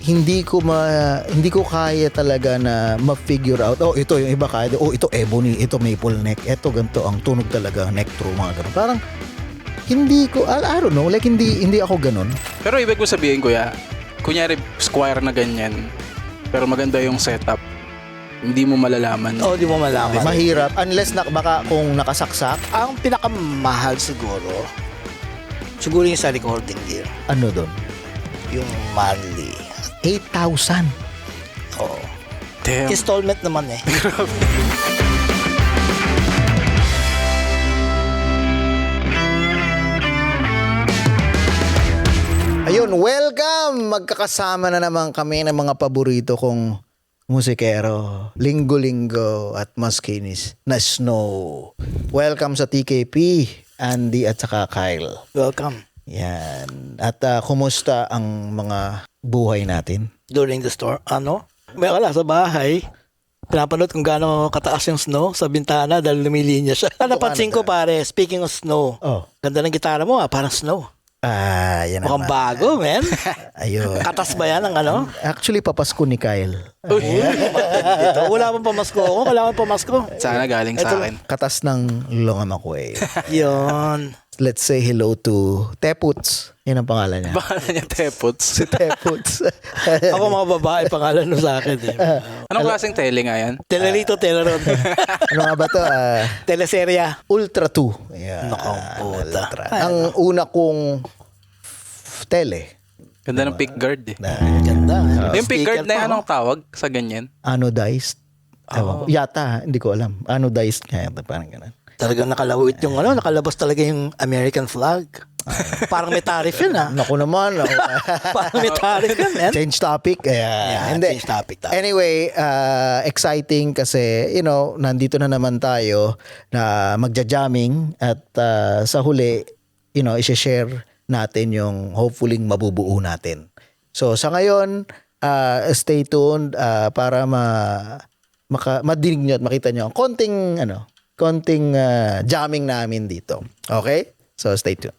hindi ko kaya talaga na ma-figure out. Oh, ito yung iba kaya. Oh, ito ebony, ito maple neck, ito ganito ang tunog talaga, neck through, mga ganun. Parang hindi ko, I don't know, like hindi ako ganun. Pero ibig ko sabihin, kuya, kunyari squire na ganyan, pero maganda yung setup, hindi mo malalaman. Oo, di mo malaman. Mahirap unless baka kung nakasaksak. Ang pinakamahal siguro yung sa recording gear. Ano doon? Yung monthly. 8,000. Oo. Damn. Installment naman eh. Ayun, welcome! Magkakasama na naman kami ng mga paborito kong musikero. Linggo-linggo at maskinis na Snow. Welcome sa TKP, Andy at saka Kyle. Welcome. Yan. At kumusta ang mga buhay natin? During the storm. May wala sa bahay. Pinapanood kung gaano kataas yung snow sa bintana dahil lumilinya siya. Napansin ko pare, speaking of snow, ganda ng gitara mo parang snow. Yan Mukhang naman. bago, men. Ayun. Katas ba yan ang ano? Actually, papasko ni Kyle. Ito, wala pang pamasko ako. Wala pang pamasko. Sana galing sa akin. Katas ng Longamakway. Yun. Let's say hello to Teputs. Yan ang pangalan niya. Baka niya tepots. Si Teputs. Ako mga babae, pangalan mo sa akin. Eh. Anong klaseng tele nga yan? Telerito, Teleron. Ano nga ba to? Teleserya. Ultra 2. Ayan. Nakang puta. Ultra. Ang una kong tele. Ganda ng pick guard eh. Ganda. Yung pick guard Speaker na yan, pa, anong tawag sa ganyan? Anodized. Ewan ko. Yata, hindi ko alam. Anodized nga yata, parang ganun. Talagang nakalawit yung nakalabas talaga yung American flag. Parang may tariff yun Naku naman. Parang may tariff yun, man. Change topic. Hindi. Change topic. Anyway, exciting kasi, nandito na naman tayo na magja-jamming at sa huli, i-share natin yung hopefully mabubuo natin. So, sa ngayon, stay tuned para madinig nyo at makita nyo ang konting jamming namin dito. Okay? So, stay tuned.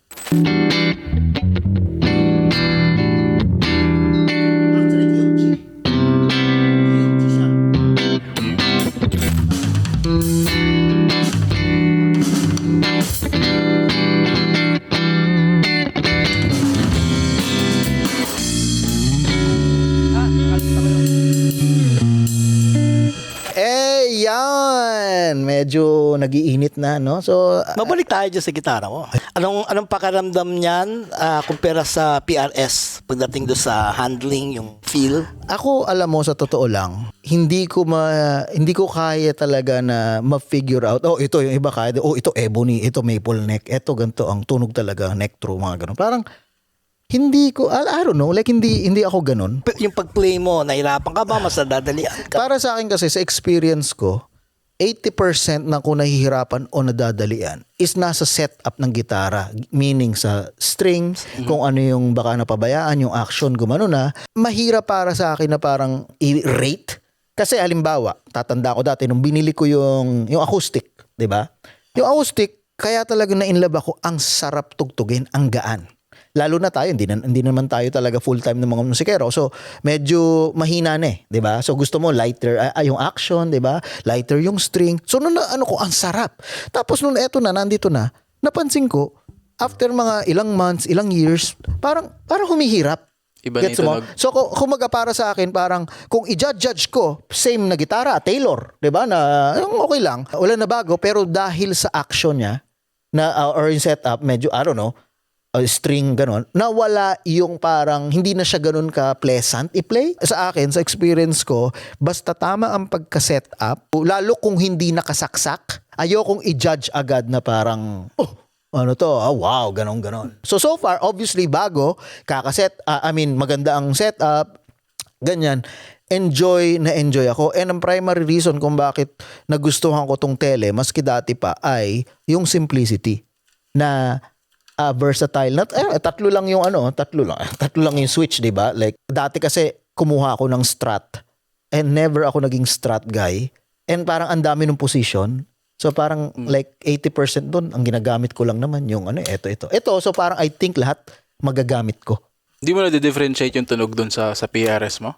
Yan. Medyo nagiinit na, no? So, Mabalik tayo dyan sa gitara mo. Anong pakaramdam niyan kumpara sa PRS pagdating do sa handling, yung feel? ako, alam mo, sa totoo lang, hindi ko kaya talaga na ma-figure out. Oh, ito yung iba kaya. Oh, ito ebony, ito maple neck, ito ganito ang tunog talaga, neck through, mga ganun. Parang hindi ko, I don't know, like hindi ako ganun. Yung pag-play mo, nahirapan ka ba? Mas nadadalian ka? Para sa akin kasi, sa experience ko, 80% na kung nahihirapan o nadadalian is nasa setup ng gitara. Meaning sa strings, kung ano yung baka napabayaan, yung action, gumano na. Mahirap para sa akin na parang i-rate. Kasi halimbawa, tatanda ko dati, nung binili ko yung acoustic, di ba? Yung acoustic, kaya talaga na-inlove ako, ang sarap tugtugin, ang gaan. Lalo na tayo, hindi naman tayo talaga full-time ng mga musikero. So, medyo mahina na eh, 'di ba? So, gusto mo lighter yung action, 'di ba? Lighter yung string. So, ang sarap. Tapos nandito na, napansin ko after mga ilang months, ilang years, parang humihirap. Iba na Gets mo? itunog. So, kumaga para sa akin, parang kung i-judge ko, same na gitara, Taylor, 'di ba? Na okay lang. Wala na bago, pero dahil sa action niya or yung setup, medyo I don't know, string ganon, nawala yung parang hindi na siya ganon ka pleasant i-play. Sa akin, sa experience ko, basta tama ang pagka-set up, lalo kung hindi nakasaksak, ayokong i-judge agad na parang, wow, ganon. So far, obviously, bago, maganda ang setup, ganyan, enjoy ako. And ang primary reason kung bakit nagustuhan ko tong tele, maski dati pa, ay yung simplicity na versatile. Tatlo lang yung switch, 'di ba? Like dati kasi kumuha ako ng Strat and never ako naging Strat guy. And parang ang dami ng position. So parang like 80% doon ang ginagamit ko lang naman yung ito. So parang I think lahat magagamit ko. Hindi mo na-differentiate yung tunog dun sa PRS mo?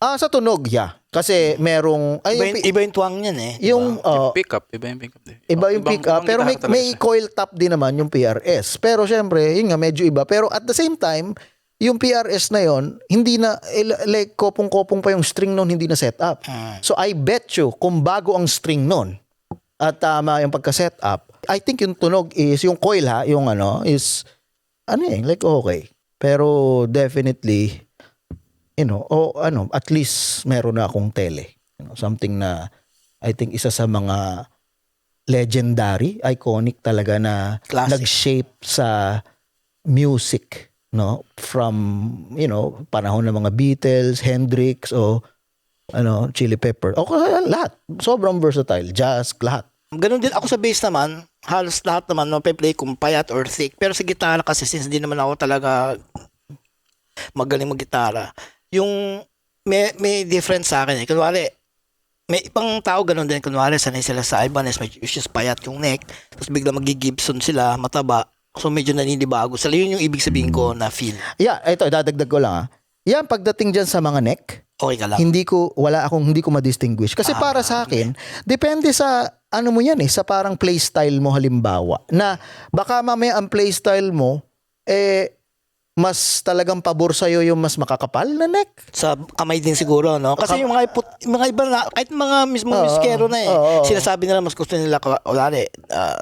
Sa tunog, yeah. Kasi merong Iba yung tuwang niyan eh. yung Yung pickup, iba yung pickup. iba yung pick up, pero may coil top din naman yung PRS. Pero syempre, yun nga medyo iba. Pero at the same time, yung PRS na yon hindi na like kopong-kopong pa yung string noon, hindi na set up. So I bet you kung bago ang string noon at tama yung pagka-set up, I think yung tunog is yung coil yung is like okay. Pero definitely at least meron na akong tele. Something na I think isa sa mga legendary, iconic talaga na Classic. nag-shape sa music, from panahon ng mga Beatles, Hendrix o Chili Pepper. Lahat. Sobrang versatile, jazz, lahat. Ganun din ako sa bass naman. Halos lahat naman mape-play kung payat or thick. Pero sa gitara kasi since hindi naman ako talaga magaling mag-gitara, yung may difference sa akin eh. Kunwari, may ibang tao ganun din. Kunwari, sanay sila sa Ibanez, which is payat yung neck. Tapos bigla mag-Gibson sila, mataba. So medyo naninibago sila. Yun yung ibig sabihin ko na feel. Yeah, ito, dadagdag ko lang Yan, pagdating dyan sa mga neck, Okay ka lang. hindi ko ma-distinguish. Kasi para sa akin, depende sa mo yan sa parang playstyle mo halimbawa. Na baka mamaya ang playstyle mo, mas talagang pabor sa'yo yung mas makakapal na neck. Sa kamay din siguro, no? Kasi yung mga iba na, kahit mga mismong musikero na sinasabi nila mas gusto nila,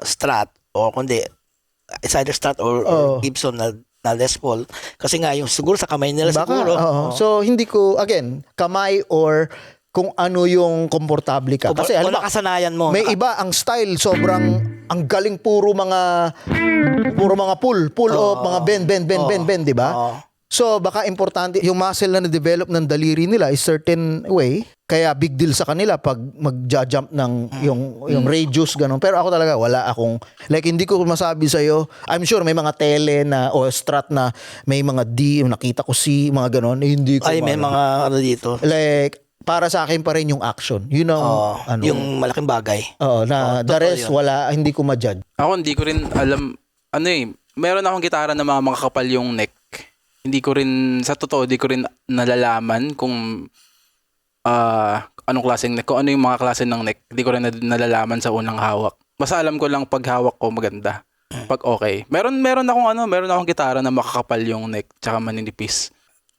Strat, o kundi, it's either Strat or Gibson na Les Paul. Kasi nga, yung siguro sa kamay nila Baka, siguro. So, hindi ko, again, kamay or kung ano yung komportable ka. Kasi o nakasanayan mo. may iba ang style sobrang ang galing puro mga pull off, mga bend, di ba? So baka importante yung muscle na na-develop ng daliri nila is certain way, kaya big deal sa kanila pag magja-jump ng yung radius ganun. Pero ako talaga wala akong hindi ko masabi sa iyo. I'm sure may mga tele na o Strat na may mga D, nakita ko C, mga ganun. Hindi ko may mga dito. Para sa akin pa rin yung action. Yun ang yung malaking bagay. The rest wala, hindi ko ma-judge. Ako hindi ko rin alam, meron akong gitara na mga makakapal yung neck. Hindi ko rin, sa totoo, hindi ko rin nalalaman kung anong klaseng neck, kung ano yung mga klase ng neck. Hindi ko rin nalalaman sa unang hawak. Basta alam ko lang pag hawak ko maganda. Pag okay. Meron akong gitara na makakapal yung neck tsaka maninipis.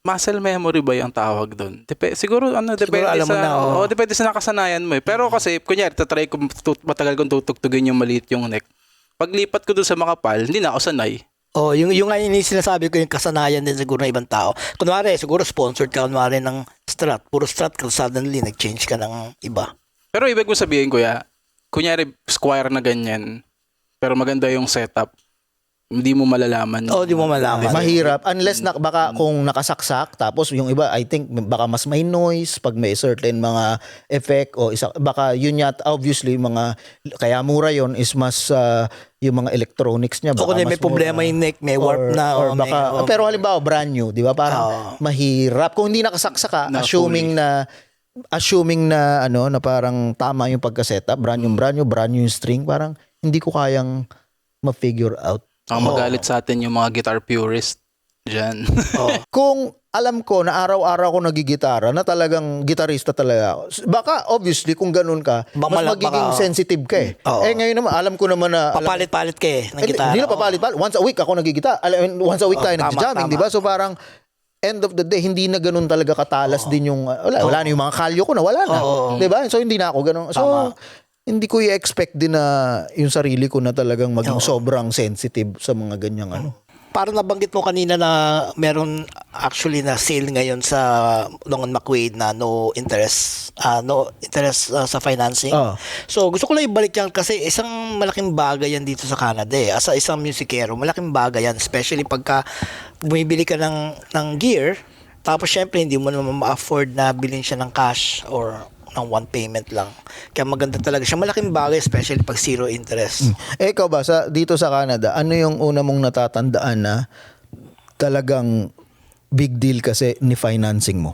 Muscle memory ba yung tawag doon? Siguro depende alam mo na, depende sa nakasanayan mo eh. Pero kasi kunyari tatry ko matagal kong tutugtugin yung maliit yung neck. Paglipat ko doon sa makapal, hindi na ako sanay. Yung nga yung sinasabi ko yung kasanayan din siguro ng ibang tao. Kunwari, siguro sponsored ka kunwari ng Strat. Puro Strat ka, suddenly nag-change ka ng iba. Pero ibig mo sabihin, kuya, kunyari Squire na ganyan, pero maganda yung setup, hindi mo malalaman. Hindi mo malalaman. Mahirap unless baka kung nakasaksak tapos yung iba I think baka mas may noise pag may certain mga effect o baka yun yata obviously mga kaya mura yon is mas yung mga electronics niya baka may problema yung neck, may warp na or baka pero halimbawa brand new, di ba? Parang mahirap kung hindi nakasaksak ka assuming na na parang tama yung pagka-setup, brand new yung string, parang hindi ko kayang ma-figure out. Ang magalit sa atin yung mga guitar purist dyan. Kung alam ko na araw-araw ko nagigitara, na talagang gitarista talaga ako, baka obviously kung ganun ka, mas magiging sensitive ka eh. Ngayon naman, alam ko naman na papalit-palit ka ng gitara. Hindi na papalit-palit. Once a week ako nagigitara. Once a week tayo nag-jamming, di ba? So parang end of the day, hindi na ganun talaga katalas din yung, wala na yung mga kalyo ko na, wala na. Di ba? So hindi na ako ganun. So, hindi ko i-expect din na yung sarili ko na talagang maging sobrang sensitive sa mga ganyang Parang nabanggit mo kanina na meron actually na sale ngayon sa Long & McQuaid na no interest sa financing. So gusto ko lang ibalik yan kasi isang malaking bagay yan dito sa Canada eh. As isang musikero, malaking bagay yan, especially pagka bumibili ka ng gear, tapos syempre hindi mo naman ma-afford na bilhin siya ng cash or ng one payment lang. Kaya maganda talaga siya. Malaking bagay, especially pag zero interest. Ikaw ba, dito sa Canada, ano yung una mong natatandaan na talagang big deal kasi ni financing mo?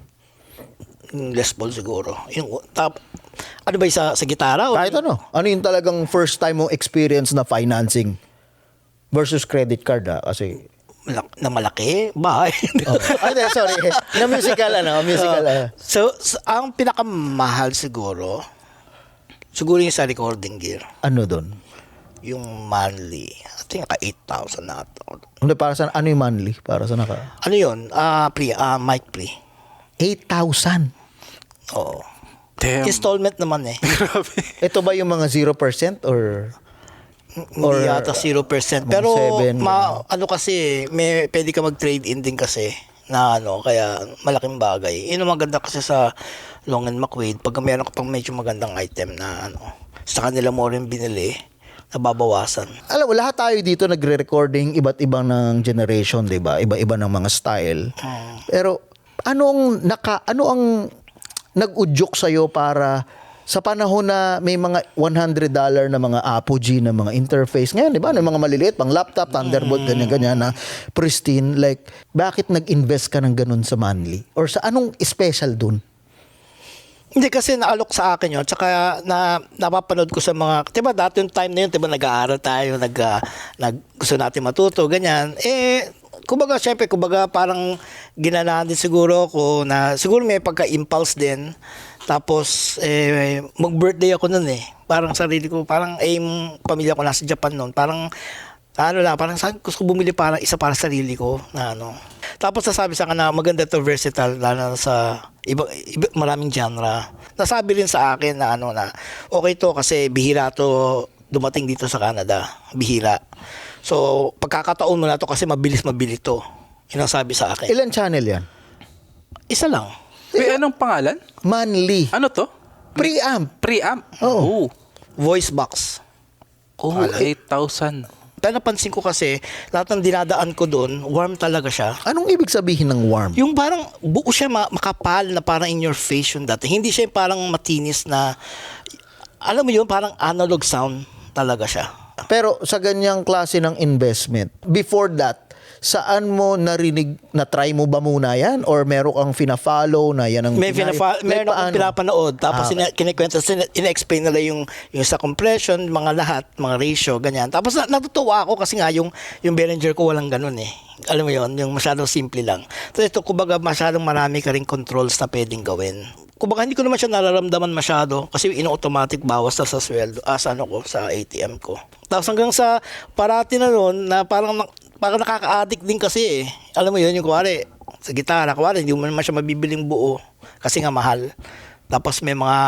Les Paul siguro. Ano ba sa gitara? Kahit ano. Ano yung talagang first time mo experience na financing versus credit card kasi na malaki, bahay. Oh. Ay, hindi, sorry. Na musical, musical. So, ang pinakamahal siguro yung sa recording gear. Ano doon? Yung monthly. I think naka 8,000 na ito. Hindi, para sa ano yung monthly? Para sa naka... Ano yun? Mic pre. 8,000. Oo. Damn. Installment naman eh. Grabe. Ito ba yung mga 0% or... Hindi yata 0%. Pero, seven, ano kasi, pwede ka mag-trade in din kasi na kaya malaking bagay. Yun ang maganda kasi sa Long and McQuaid, pag meron ka pang medyo magandang item na sa kanila mo rin binili, nababawasan. Alam mo, lahat tayo dito nagre-recording iba't ibang ng generation, 'di ba? Iba-iba ng mga style. Pero ano ang nag-udyok sa para sa panahon na may mga $100 na mga Apogee na mga interface ngayon, 'di ba? May mga maliliit pang laptop, Thunderbolt, ganyan na pristine, like bakit nag-invest ka ng ganun sa monthly? Or sa anong special dun? Hindi kasi naalok sa akin yun. Tsaka napapanood ko sa mga, diba dati yung time na yun, diba nag-aaral tayo, gusto natin matuto, ganyan. Kumbaga parang ginanahan din siguro ko na, siguro may pagka-impulse din. Tapos, mag-birthday ako nun eh. Parang sarili ko, parang pamilya ko nasa Japan nun. Parang, parang gusto ko bumili parang isa para sa sarili ko na Tapos nasabi sa akin na maganda to, versatile, lalo na sa iba, maraming genre. Nasabi rin sa akin na na okay to kasi bihira to dumating dito sa Canada. Bihira. So, pagkakataon mo na to kasi mabilis-mabili to. Yun ang sabi sa akin. Ilan channel yan? Isa lang. Wait, anong pangalan? Monthly. Ano to? Preamp. Preamp? Oo. Voice box. Oh, 8,000. Pero napansin ko kasi, lahat ng dinadaan ko doon, warm talaga siya. Anong ibig sabihin ng warm? Yung parang buo siya makapal na parang in your face yung dati. Hindi siya yung parang matinis na, alam mo yun, parang analog sound talaga siya. Pero sa ganyang klase ng investment, before that, saan mo narinig, na-try mo ba muna yan? Or meron kang fina-follow na yan ang... Meron akong pinapanood. Tapos kinikwento, ina-explain nila yung sa compression, mga lahat, mga ratio, ganyan. Tapos natutuwa ako kasi nga yung Behringer ko walang ganun eh. Alam mo yun, yung masyadong simple lang. So ito, kumbaga masyadong marami ka rin controls na pwedeng gawin. Kumbaga hindi ko naman siya nararamdaman masyado kasi ino-automatic bawas na sa sweldo, sa ATM ko. Tapos hanggang sa parati na noon na parang nakaka-addict din kasi eh. Alam mo yun, yung kuwari, sa gitara, kuwari, hindi mo naman siya mabibiling buo kasi nga mahal. Tapos may mga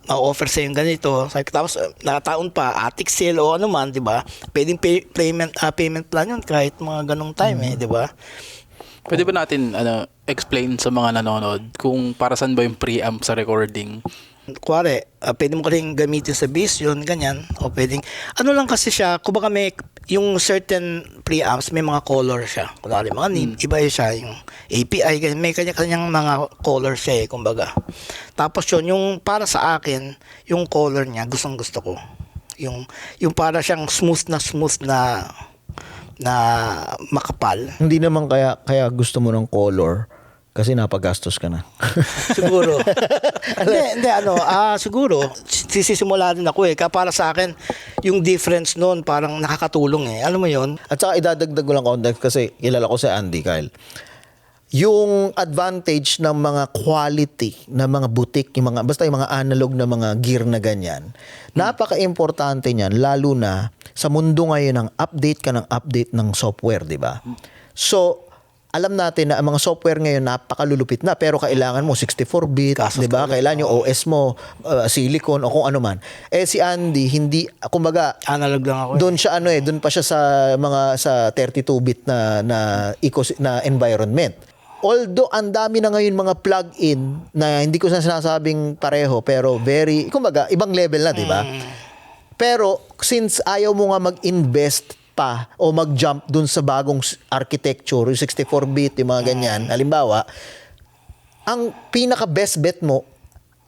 ma-offer sa yung ganito. Tapos nakataon pa, attic sale o ano man, di ba? Pwedeng payment plan yun kahit mga ganong time di ba? Pwede ba natin explain sa mga nanonood kung para saan ba yung preamp sa recording? Kuwari, pwede mo ka rin gamitin sa bass yun, ganyan. O pwedeng, lang kasi siya, kumbaga may, yung certain preamps, may mga color siya. Kunwari, mga iba siya, yung API, ganyan, may kanya-kanyang mga color siya kumbaga. Tapos yun, yung para sa akin, yung color niya, gustong-gusto ko. Yung para siyang smooth na makapal. Hindi naman kaya gusto mo ng color kasi napagastos ka na. Siguro. hindi, siguro, sisisimula din ako Kaya para sa akin, yung difference noon parang nakakatulong Alam mo yon. At saka idadagdag ko lang context kasi kilala ko si Andy, Kyle. Yung advantage ng mga quality na mga boutique, basta yung mga analog na mga gear na ganyan, napaka-importante niyan, lalo na sa mundo ngayon ng update ng software, di ba? So, alam natin na ang mga software ngayon napakalulupit na pero kailangan mo 64-bit, 'di ba? Kailangan yung OS mo silicon o kung ano man. Si Andy hindi kumbaga analog lang ako. Doon siya doon pa siya sa mga sa 32-bit na environment. Although ang dami na ngayon mga plug-in na hindi ko sinasabing pareho pero very kumbaga ibang level na, 'di ba? Pero since ayaw mo nga mag-invest pa o mag-jump dun sa bagong architecture, yung 64-bit, yung mga ganyan, halimbawa, ang pinaka-best bet mo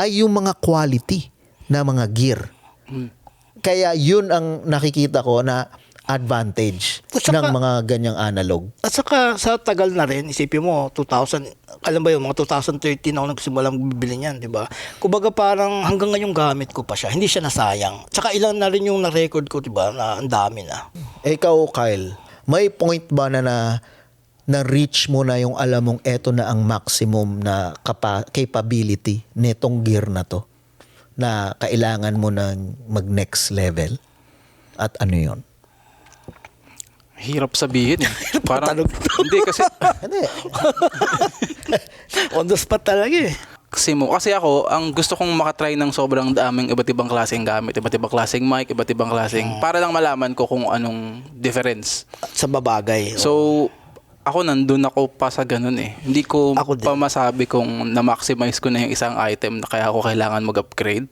ay yung mga quality na mga gear. Kaya yun ang nakikita ko na advantage ng mga ganyang analog. At saka sa tagal na rin, isipin mo, 2000, alam ba yun, mga 2013 ako nagsimulang bibili niyan, di ba? Kumbaga parang hanggang ngayon gamit ko pa siya, hindi siya nasayang. Tsaka ilan na rin yung na-record ko, di ba, na ang dami na. Ikaw, Kyle, may point ba na na-reach mo na yung alam mong eto na ang maximum na capability netong gear na to na kailangan mo nang mag-next level? At ano yon? Hirap sabihin eh. Parang, hindi kasi, Hindi. On the spot talaga eh. kasi ako, ang gusto kong makatry ng sobrang daming iba't ibang klaseng gamit, iba't ibang klaseng mic, iba't ibang klaseng, para lang malaman ko kung anong difference. Sa babagay. So, ako nandun ako pa sa ganun eh. Hindi ko Ako din. pa masabi kung na-maximize ko na yung isang item na kaya ako kailangan mag-upgrade.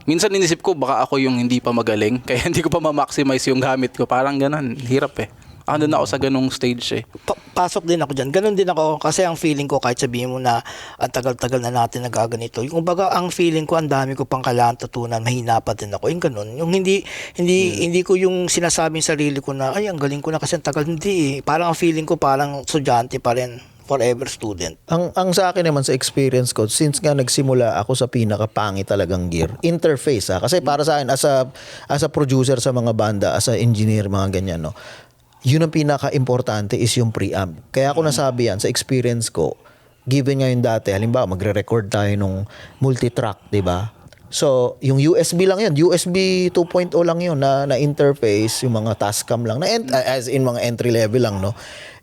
Minsan inisip ko baka ako yung hindi pa magaling, kaya hindi ko pa ma-maximize yung gamit ko. Parang ganun, hirap eh. Ako na ako sa ganung stage eh. Pasok din ako dyan. Ganon din ako kasi ang feeling ko kahit sabihin mo na ang tagal-tagal na natin nagaganito. Yung baga ang feeling ko ang dami ko pang kailangan tutunan, mahina pa din ako. Yung ganon. Yung hindi ko yung sinasabing sarili ko na ay ang galing ko na kasi ang tagal. Hindi eh. Parang ang feeling ko parang estudyante pa rin. Forever student. Ang sa akin naman sa experience ko, since nga nagsimula ako sa pinakapangit talagang gear, interface kasi para sa akin as a producer sa mga banda, as a engineer, mga ganyan, no, yun ang pinaka-importante is yung preamp. Kaya ako nasabi yan sa experience ko, given ngayon dati, halimbawa magre-record tayo nung multitrack, di ba? So, yung USB lang yun, USB 2.0 lang yun na interface, yung mga Tascam lang, as in mga entry level lang, no?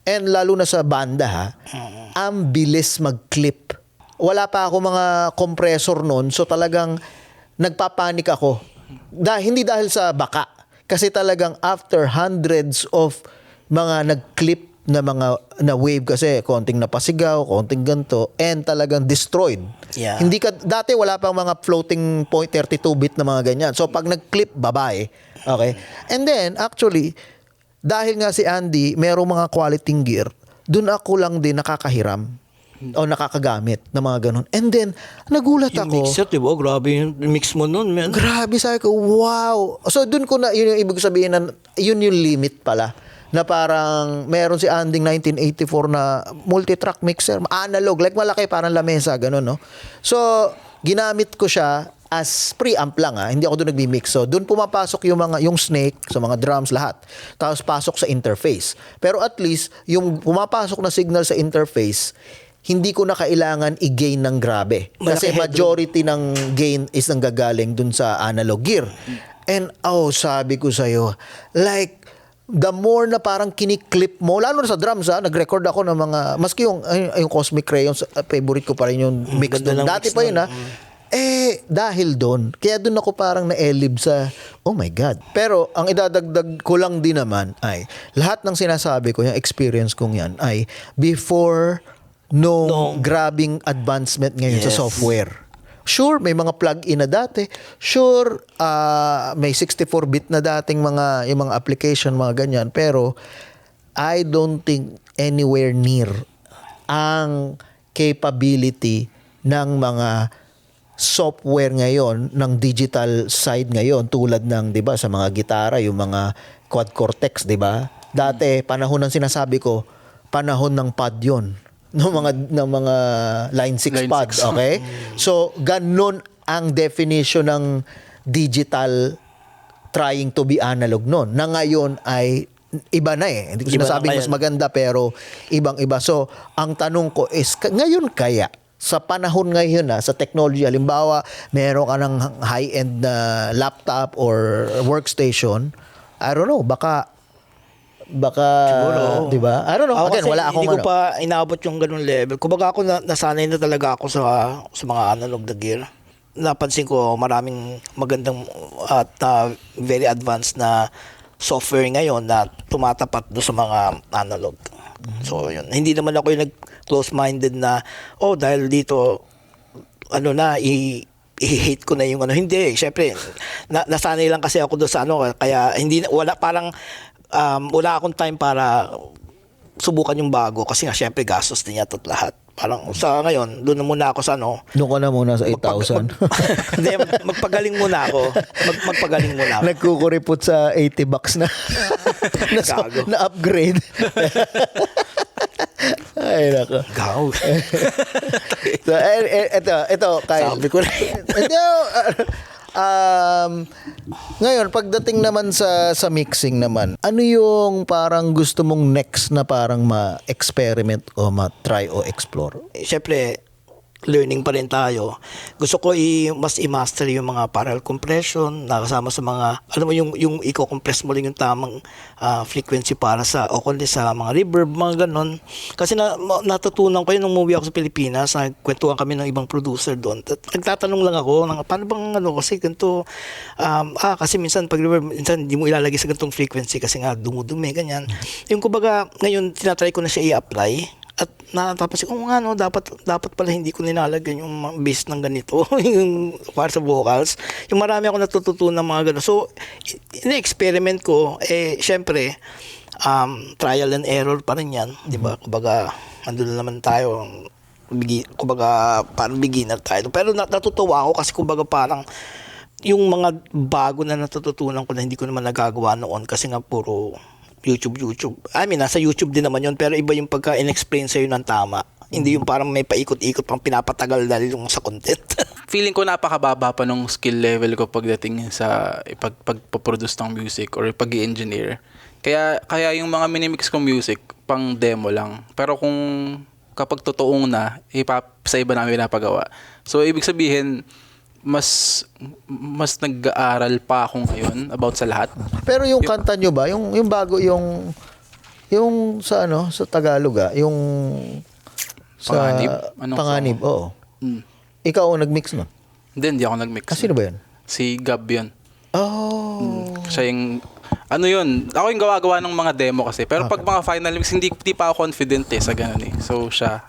And lalo na sa banda, ha, ang bilis mag-clip. Wala pa ako mga compressor noon, so talagang nagpapanik ako. Hindi dahil sa baka, kasi talagang after hundreds of mga nag-clip na wave kasi konting napasigaw, konting ganto, and talagang destroyed. Yeah. Hindi dati wala pang mga floating point 32-bit na mga ganyan. So pag nag-clip, babae. Okay? And then actually, dahil nga si Andy, merong mga quality gear, dun ako lang din nakakahiram o nakakagamit ng mga ganun. And then, nagulat Yung ako. mixer, diba? Grabe yung mix mo nun, man. Grabe, sabi ko, wow. So, dun ko na, yun yung ibig sabihin na, yun yung limit pala. Na parang, meron si Anding 1984 na multi-track mixer, analog, like malaki, parang lamesa, ganun, no? So, ginamit ko siya as preamp lang, hindi ako doon nagmi-mix. So, doon pumapasok yung snake, sa mga drums, lahat. Tapos, pasok sa interface. Pero at least, yung pumapasok na signal sa interface, hindi ko na kailangan i-gain ng grabe. Kasi Malaki majority ng gain is nanggagaling dun sa analog gear. And, sabi ko sa'yo, like, the more na parang kiniklip mo, lalo na sa drums, nag-record ako ng mga, maski yung Cosmic Crayons, favorite ko pa rin yung mix ganda doon. ng Dati mix pa yun, nun. dahil doon, kaya doon ako parang na-elib sa, oh my God. Pero, ang idadagdag ko lang din naman ay, lahat ng sinasabi ko, yung experience kong yan, ay before nung grabing advancement ngayon sa Yes. software. Sure, may mga plug-in na dati. Sure, may 64-bit na dating yung mga application, mga ganyan. Pero, I don't think anywhere near ang capability ng mga software ngayon, ng digital side ngayon, tulad ng, di ba, sa mga gitara, yung mga quad cortex, di ba? Dati, panahon ng sinasabi ko, panahon ng pad yun. Ng mga line 6 Line pads, 6. okay? So, ganun ang definition ng digital trying to be analog noon. Na ngayon ay iba na eh. Hindi ko Iba na sinasabing mas ngayon. maganda pero ibang-iba. So, ang tanong ko is, ngayon kaya, sa panahon ngayon sa technology, halimbawa, meron ka ng high-end na laptop or workstation, I don't know, baka Siguro. di ba? I don't know. Again, kasi wala akong hindi ko pa inaabot yung ganung level. Kumbaga ako nasanay na talaga ako sa mga analog na gear. Napansin ko maraming magandang at very advanced na software ngayon na tumatapat do sa mga analog. So yun. Hindi naman ako yung close-minded na dahil dito i-hate ko na yung hindi. Syempre, nasanay lang kasi ako doon sa kaya wala akong time para subukan yung bago kasi nga syempre gastos din yata at lahat. Parang sa ngayon, doon na muna ako sa Doon ka na muna sa 8,000. Hindi, magpagaling muna ako. Magpagaling muna ako. Nagkukuripot sa $80 na Gago. na upgrade. Ay, nako. Gaw. So, ito, kaya. Sabi ko na. Ito, Ngayon, pagdating naman sa mixing naman, ano yung parang gusto mong next na parang ma-experiment o ma-try o explore? Siyempre, learning pa rin tayo. Gusto ko mas i-master yung mga parallel compression, nakasama sa mga, alam mo yung i-compress mo lang yung tamang frequency para sa, o kundi sa mga reverb, mga ganon. Kasi natutunan ko yun nung umuwi ako sa Pilipinas, nagkwentuhan kami ng ibang producer doon. Nagtatanong lang ako, paano bang kasi ganito, kasi minsan pag reverb, minsan hindi mo ilalagay sa ganitong frequency kasi nga dumudumi, ganyan. Yung kumbaga, ngayon tinatry ko na siya i-apply. At natapos ko, dapat pala hindi ko nilalagyan yung bass ng ganito, yung para sa vocals. Yung marami ako natututunan ng mga gano'n. So, in-experiment ko, syempre, trial and error pa rin yan. Di ba? Kumbaga, andun naman tayo, kumbaga, parang beginner tayo. Pero natutuwa ako kasi kumbaga parang, yung mga bago na natututunan ko na hindi ko naman nagagawa noon kasi nga puro YouTube. I mean, nasa YouTube din naman yun, pero iba yung pagka in-explain sa'yo ng tama. Hindi yung parang may paikot-ikot pang pinapatagal dahil yung sa content. Feeling ko napakababa pa nung skill level ko pagdating sa pagpaproduce ng music or pag-i-engineer. Kaya yung mga minimix kong music, pang demo lang. Pero kapag totoong na, sa iba namin pinapagawa. So, ibig sabihin, mas nag-aaral pa ako ngayon about sa lahat. Pero yung kanta nyo ba, yung bago, yung sa sa Tagalog, yung sa Panganib? Anong Panganib, song? oo. Ikaw ang nag-mix nun? Hindi ako nag-mix. Sino ba yun? Si Gab yun. Oh. Siya yung, yun, ako yung gawa-gawa ng mga demo kasi. Pero pag mga final mix, hindi pa ako confident sa ganun eh. So, siya.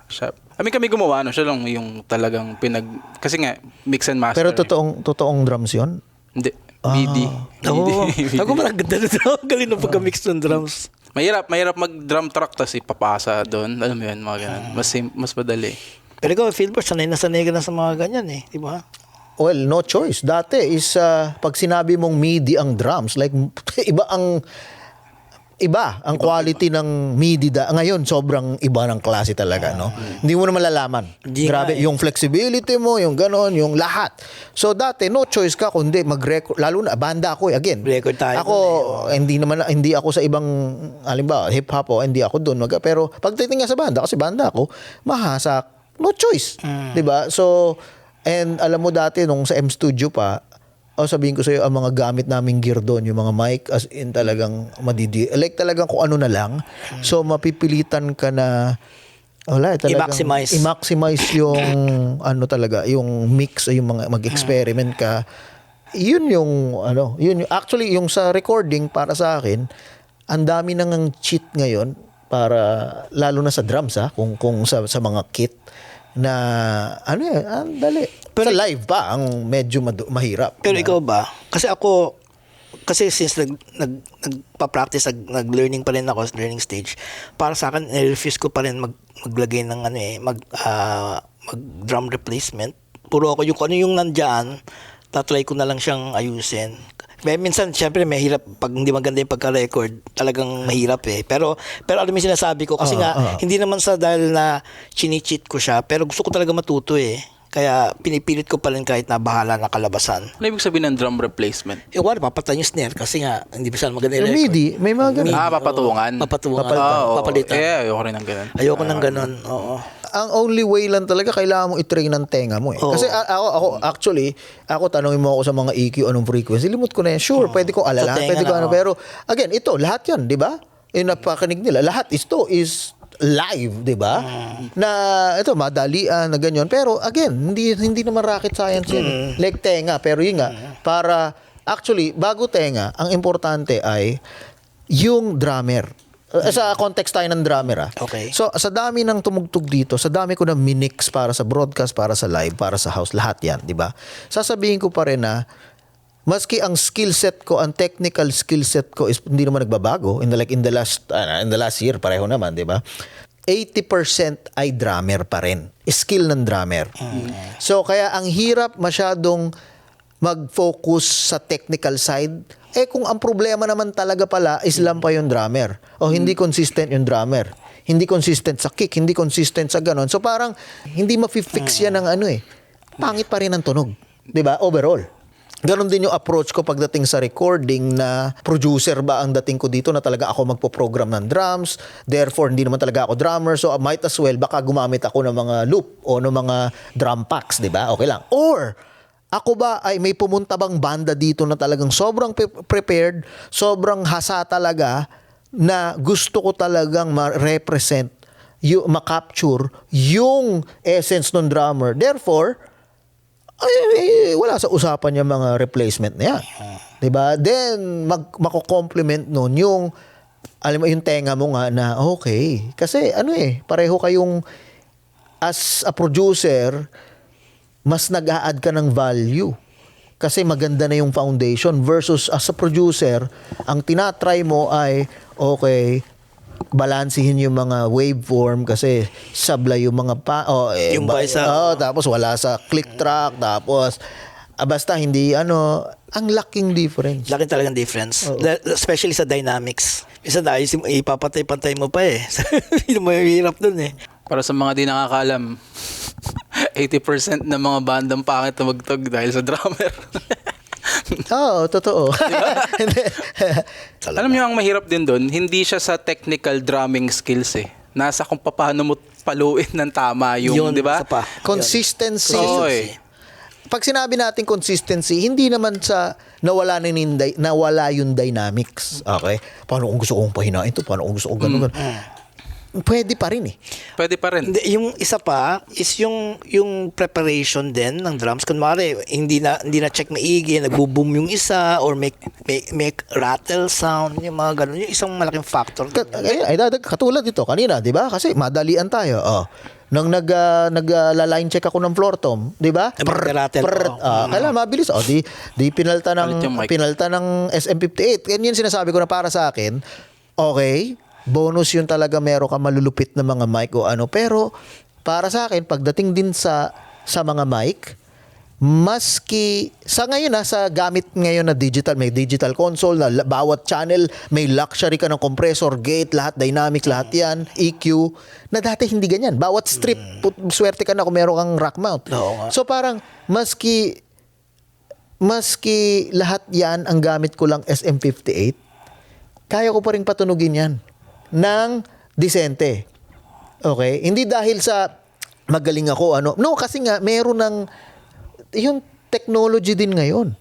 Kami gumawa, siya lang yung talagang kasi nga, mix and master. Pero totoong drums yun? Hindi. BD. Oo. Ako parang ganda na drum. Galing na pagka-mix ng drums. Mahirap mag-drum track tapos ipapasa doon. Alam mo yun, mga ganun. Mas madali. Pero ikaw, Philbert, sanay na ka na sa mga ganyan eh. Di ba? Well, no choice. Dati is pag sinabi mong MIDI ang drums, like iba ang quality ng MIDI ngayon sobrang iba ng klase talaga, no? Hindi mo na malalaman. Grabe yung flexibility mo, yung ganon, yung lahat. So dati no choice ka kundi mag-record, lalo na banda ako again. Record tayo. Ako hindi ako sa ibang halimbawa hip hop hindi ako doon, pero pagdating nga sa banda kasi banda ako, mahasak, no choice. 'Di ba? So and alam mo dati nung sa M Studio pa, sabihin ko sa'yo, ang mga gamit naming gear doon, yung mga mic, as in talagang like talagang kung ano na lang. So, mapipilitan ka na, i-maximize yung, yung mix, yung mga, mag-experiment ka. Yun yung, actually, yung sa recording, para sa akin, ang dami nang cheat ngayon, para, lalo na sa drums, kung sa mga kit, na ang dali. Pero sa live pa ang medyo mahirap. Pero ikaw ba? Kasi since nagpa-practice, nag-learning pa rin ako sa learning stage, para sa akin, refuse ko pa rin maglagay ng mag-drum replacement. Puro ako kung ano yung nandyan, tatry ko na lang siyang ayusin. Minsan, syempre, mahirap pag hindi maganda yung pagka-record, talagang mahirap eh. Pero alam mo yung sinasabi ko, kasi hindi naman sa dahil na chini-cheat ko siya, pero gusto ko talaga matuto eh. Kaya pinipilit ko pa rin kahit na bahala na kalabasan. Ano ibig sabihin ng drum replacement? Wala, papatan yung snare kasi nga, hindi ba saan maganda yung record. MIDI, may mga ganun. Papatungan. Papalitan. Ayoko rin ng ganun. Ayoko ng ganun, oo. Ang only way lang talaga, kailangan mo i-train ng tenga mo eh. Kasi ako tanongin mo ako sa mga EQ, anong frequency, limot ko na yan. Sure, pwede ko alala, pwede ko pero again, ito, lahat yan, di ba? Yung napakinig nila, lahat is live, di ba? Na ito, madalian, na ganyan. Pero again, hindi naman rocket science yan. Like tenga, pero yun nga, para, actually, bago tenga, ang importante ay yung drummer. Sa context tayo ng drummer Okay. So sa dami ng tumugtog dito, sa dami ko na minix para sa broadcast, para sa live, para sa house, lahat yan, di ba? Sasabihin ko pa rin na maski ang skill set ko, ang technical skill set ko is hindi naman nagbabago in the last year pareho naman, di ba? 80% ay drummer pa rin. Skill ng drummer. So kaya ang hirap masyadong mag-focus sa technical side. Kung ang problema naman talaga pala is lampa yung drummer. O hindi consistent yung drummer. Hindi consistent sa kick, hindi consistent sa ganon. So parang hindi ma-fix yan ng pangit pa rin ang tunog. 'Di ba? Overall. Ganon din yung approach ko pagdating sa recording na producer ba ang dating ko dito na talaga ako magpo-program ng drums. Therefore, hindi naman talaga ako drummer. So, might as well, baka gumamit ako ng mga loop o ng mga drum packs, di ba? Okay lang. Or, ako ba ay may pumunta bang banda dito na talagang sobrang prepared, sobrang hasa talaga na gusto ko talagang ma-represent, ma-capture yung essence ng drummer. Therefore, wala sa usapan yung mga replacement na yan. Diba? Then, mako-complement nun yung, alam mo, yung tenga mo nga na, okay. Kasi, pareho kayong, as a producer, mas nag-a-add ka ng value. Kasi maganda na yung foundation versus as a producer, ang tinatry mo ay, okay, balansihin yung mga waveform kasi sablay yung mga Yung baisa. tapos wala sa click track, tapos basta hindi ang laking difference. Laki talagang difference. Especially sa dynamics. Isa dahil ipapatay-pantay mo pa eh. Hindi mo hirap dun eh. Para sa mga di nakakalam, 80% ng mga bandang pangit tumugtog dahil sa drummer. Oo, totoo. Alam niyo ang mahirap din doon, hindi siya sa technical drumming skills eh. Nasa kung paano mo paluin ng tama yung, di ba? isa pa. Consistency. Oo eh. Pag sinabi natin consistency, hindi naman sa nawala yung dynamics. Okay? Paano kung gusto kong pahinain to? Paano kung gusto kong ganun? Pwede pa rin eh. Pwede pa rin. Hindi, yung isa pa is yung preparation din ng drums. Kunwari, hindi na check maigi, nagbo-boom yung isa or make rattle sound, yung mga ganun. Yung isang malaking factor. Katulad dito kanina, 'di ba? Kasi madalian tayo. Nang nag-line check ako ng floor tom, 'di ba? Rattle. Kailangan mabilis. Di pinalta Palit yung mic. ng SM58. Yan sinasabi ko na para sa akin. Okay, bonus yun talaga, meron ka malulupit na mga mic o ano. Pero para sa akin, pagdating din sa mga mic, maski sa ngayon sa gamit ngayon na digital, may digital console na bawat channel may luxury ka ng compressor gate, lahat dynamic, lahat yan, EQ, na dati hindi ganyan. Bawat strip, swerte ka na kung meron kang rack mount. Oo nga. So parang maski lahat yan ang gamit ko lang SM58, kaya ko pa rin patunugin yan ng disente. Okay? Hindi dahil sa magaling ako, no, kasi nga meron ng yung technology din ngayon.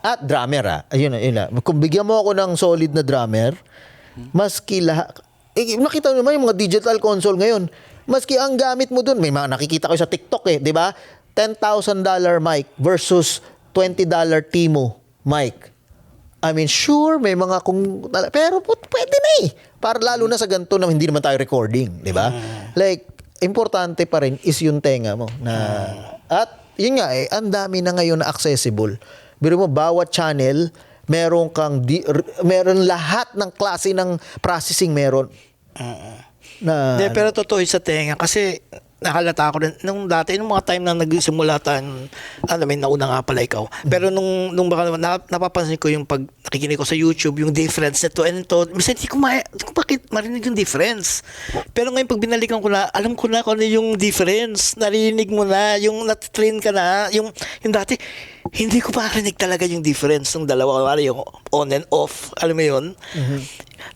At drummer ayun. Kung bigyan mo ako ng solid na drummer, maski nakita mo naman yung mga digital console ngayon, maski ang gamit mo dun, may mga nakikita ko sa TikTok di ba? $10,000 mic versus $20 Timo mic. I mean, sure, may mga pero pwede na para lalo na sa ganito na hindi naman tayo recording, di ba? Like, importante pa rin is yung tenga mo. At yun nga ang dami na ngayon na accessible. Biro mo, bawat channel, meron lahat ng klase ng processing meron. Pero totoo sa tenga kasi nakalata ko rin nung mga time na nagsimula tayo, may nauna nga pala ikaw. Pero nung baka napapansin ko yung pag nakikinig ko sa YouTube, yung difference nito and ito, minsan hindi ko bakit marinig yung difference. Pero ngayon pag binalikan ko na, alam ko na kung ano yung difference. Narinig mo na, yung nat-train ka na, yung dati, hindi ko marinig talaga yung difference ng dalawa, yung on and off, alam mo yun?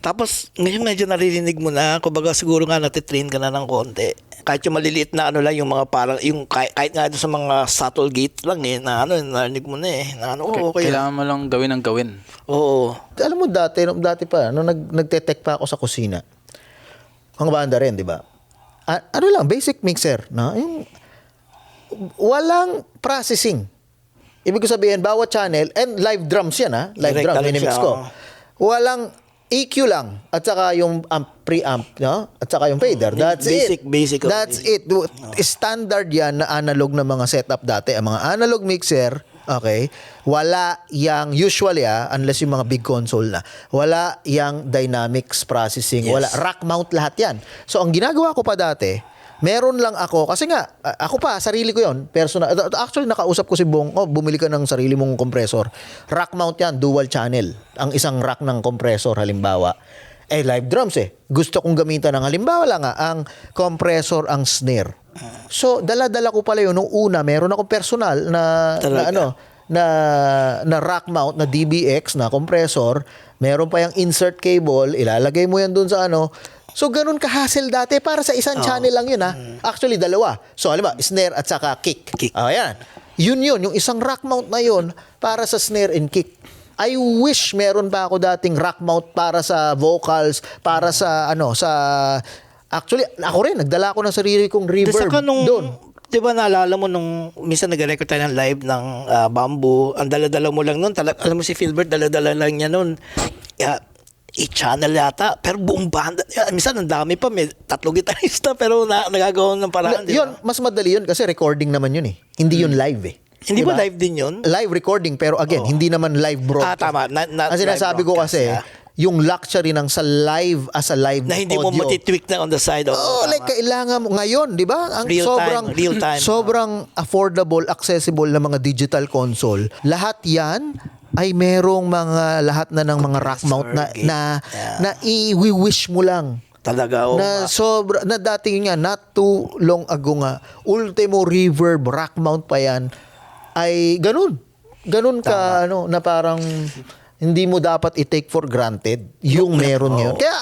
Tapos, ngayon medyo naririnig mo na, kumbaga siguro nga natitrain ka na ng konti. Kahit yung maliliit na lang, yung mga parang, yung kahit nga doon sa mga subtle gate lang na narinig mo na okay. Kailangan mo lang gawin ang gawin. Oo. Alam mo dati pa, nung nagte-tech pa ako sa kusina, mga banda rin, di ba? Basic mixer, yung walang processing. Ibig ko sabihin, bawat channel, and live drums yan, live Direct drums, talent minimix siya, ko. Walang EQ lang, at saka yung preamp, no? At saka yung fader. That's Basic only. That's it. Standard yan na analog na mga setup dati. Ang mga analog mixer, okay, wala yang usually unless yung mga big console na, wala yang dynamics processing, Yes. wala rack mount, lahat yan. So ang ginagawa ko pa dati, meron lang ako, kasi nga, ako pa, sarili ko yon, personal. Actually, nakausap ko si Bong, bumili ka ng sarili mong compressor. Rack mount yan, dual channel. Ang isang rack ng compressor, halimbawa. Live drums Gusto kong gamitan ng halimbawa lang ang compressor, ang snare. So, dala-dala ko pala yun. Nung una, meron akong personal na na rack mount na DBX na compressor, meron pa yung insert cable, ilalagay mo yan dun sa ano. So ganun ka-hassle dati para sa isang channel lang yun ha. Actually dalawa. So alam ba, snare at saka kick. Ayan. Yun, yung isang rack mount na yun para sa snare and kick. I wish meron pa ako dating rack mount para sa vocals, para sa actually ako rin nagdala ko ng sarili kong reverb doon. Di ba naalala mo nung minsan nag-record tayo ng live ng Bamboo, ang dala-dala mo lang nun, alam mo si Philbert, dala-dala lang niya nun, i-channel yata, pero buong banda, minsan ang dami pa, may 3 gitarista, pero nagagawa ng paraan. Yun, mas madali yun kasi recording naman yun eh. Hindi yun live eh. Hindi Diba? ba live din yun? Live recording, pero again, hindi naman live broadcast. Tama. Ang sinasabi ko kasi, yung luxury ng sa live as a live na hindi audio. mo matitweak na on the side. Like kailangan mo ngayon, 'di ba? Ang Real time. sobrang affordable, accessible na mga digital console. Lahat 'yan ay merong lahat na ng mga rack mount na i-wish mo lang. Talaga, Na dati nga, not too long ago nga, Ultimo Reverb rack mount pa yan, ay ganun ka, na parang hindi mo dapat i-take for granted yung meron ngayon. Kaya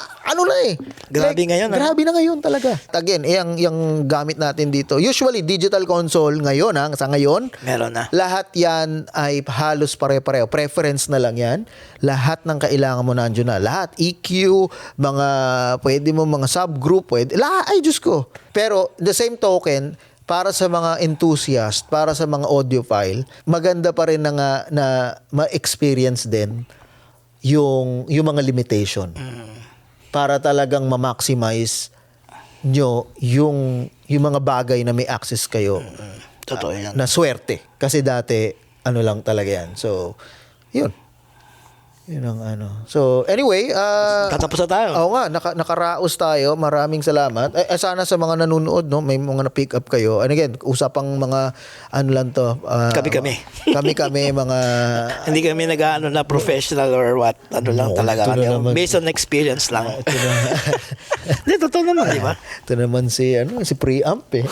Grabe ngayon, Grabe na ngayon talaga. Again, yung gamit natin dito. Usually, digital console ngayon, sa ngayon, meron na. lahat yan ay halos pare-pareho. Preference na lang yan. Lahat ng kailangan mo nandiyon na. Lahat. EQ, pwede mo mga subgroup, ay, Diyos ko. Pero, the same token, para sa mga enthusiast, para sa mga audiophile, maganda pa rin na ma-experience din yung mga limitation. Para talagang ma-maximize nyo yung mga bagay na may access kayo. Totoo yan. Na swerte. Kasi dati, lang talaga yan. So, yun. Yun ang So, anyway, Tatapos na tayo. Oo nga, nakaraos tayo. Maraming salamat. Sana sa mga nanonood, no, may mga na-pick up kayo. And again, usapang mga lang to. Kami-kami. Kami-kami, mga... Hindi kami na professional or what. Lang talaga kami. Based on experience lang. Hindi, totoo naman, di ba? Ito naman si preamp eh.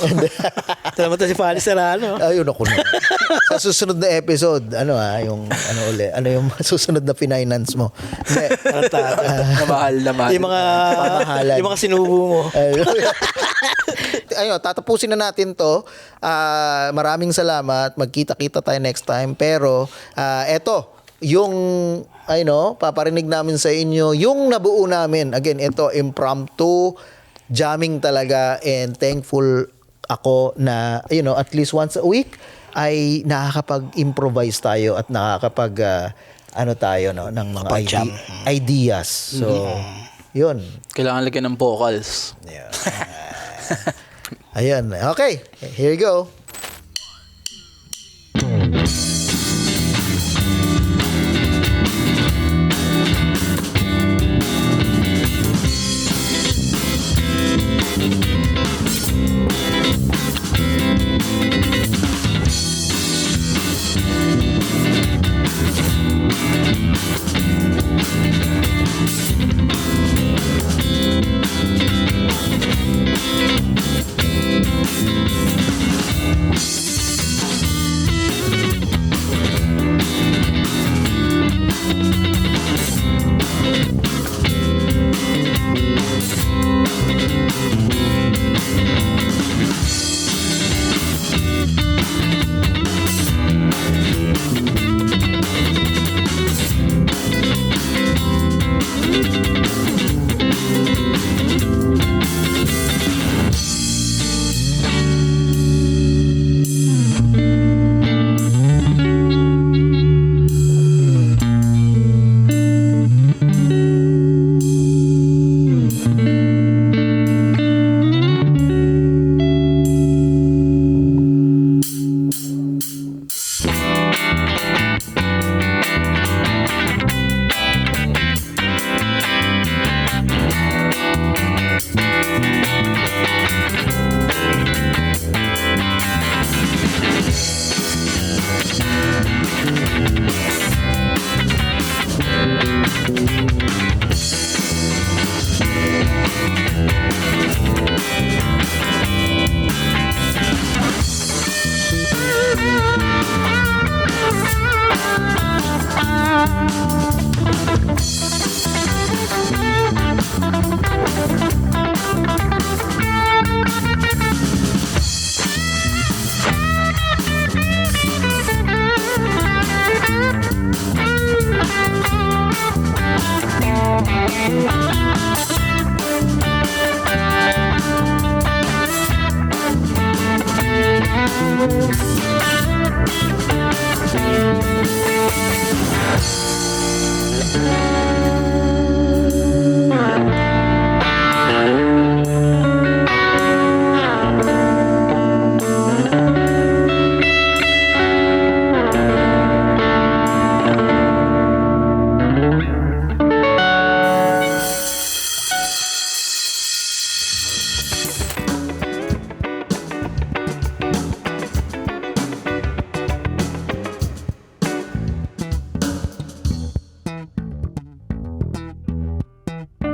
Ito naman to si Fanny Serrano. Ayun ako na. Sa susunod na episode, yung susunod na finance mo. Mahal. Yung mga sinubo mo. Ayun, tatapusin na natin to. Maraming salamat. Magkita-kita tayo next time. Pero, eto, yung, paparinig namin sa inyo, yung nabuo namin. Again, ito, impromptu, jamming talaga, and thankful ako na, at least once a week, ay nakakapag-improvise tayo at nakakapag, tayo, ng mga ideas. So, yun. Kailangan lagyan ng vocals. Yeah. Ayan. Okay. Here you go.